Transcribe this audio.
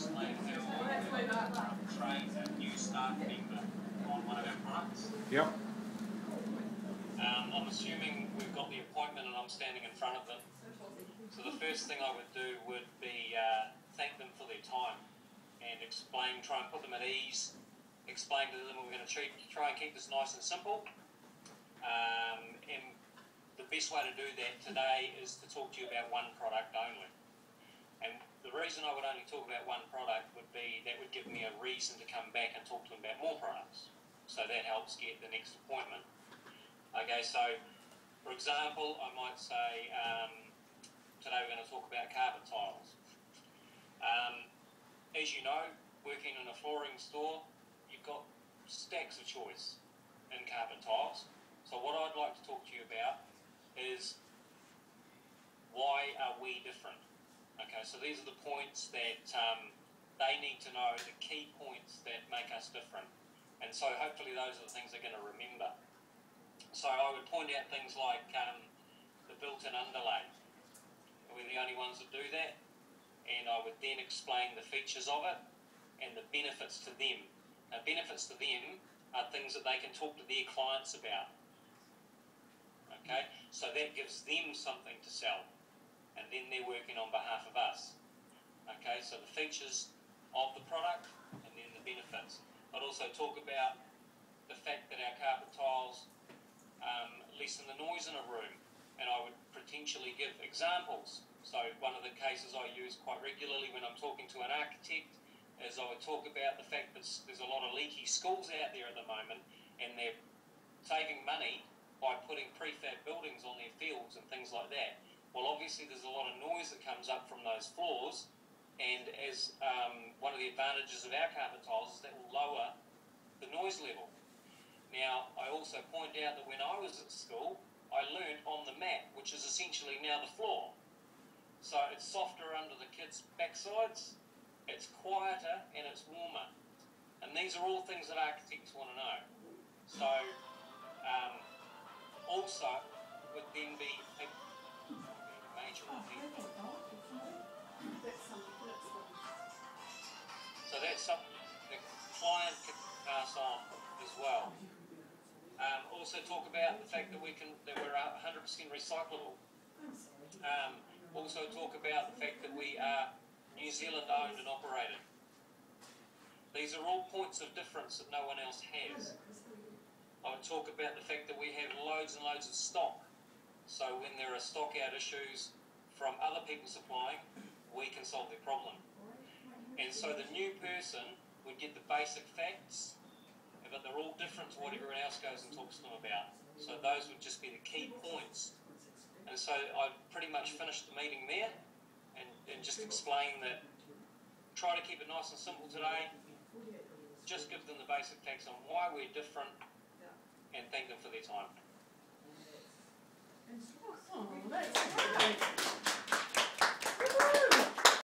explain how I train a new staff member on one of our products. Yep. I'm assuming we've got the appointment and I'm standing in front of them. So the first thing I would do would be thank them for their time and explain, try and put them at ease, explain to them we're going to try and keep this nice and simple. And the best way to do that today is to talk to you about one product only. And the reason I would only talk about one product would be that would give me a reason to come back and talk to them about more products. So that helps get the next appointment. Okay, so for example, I might say today we're going to talk about carpet tiles. As you know, working in a flooring store, you've got stacks of choice in carpet tiles. So what I'd like to talk to you about is why are we different? Okay, so these are the points that they need to know, the key points that make us different. And so hopefully those are the things they're going to remember. So I would point out things like the built-in underlay. We're the only ones that do that. And I would then explain the features of it and the benefits to them. Now, benefits to them are things that they can talk to their clients about. Okay, so that gives them something to sell. And then they're working on behalf of us. Okay, so the features of the product and then the benefits. I'd also talk about the fact that our carpet tiles lessen the noise in a room, and I would potentially give examples. So one of the cases I use quite regularly when I'm talking to an architect is I would talk about the fact that there's a lot of leaky schools out there at the moment, and they're saving money by putting prefab buildings on their fields and things like that. Well, obviously there's a lot of noise that comes up from those floors, and as one of the advantages of our carpet tiles is that will lower the noise level. Now, I also point out that when I was at school, I learned on the mat, which is essentially now the floor. So it's softer under the kids' backsides, it's quieter, and it's warmer. And these are all things that architects want to know. So also would then be a major repeat. So that's something the client can pass on as well. Also talk about the fact that we're 100% recyclable. Also talk about the fact that we are New Zealand owned and operated. These are all points of difference that no one else has. I would talk about the fact that we have loads and loads of stock. So when there are stock out issues from other people supplying, we can solve their problem. And so the new person would get the basic facts, but they're all different to what everyone else goes and talks to them about. So those would just be the key points. And so I pretty much finished the meeting there and just explain that try to keep it nice and simple today. Just give them the basic facts on why we're different and thank them for their time. Oh, that's great.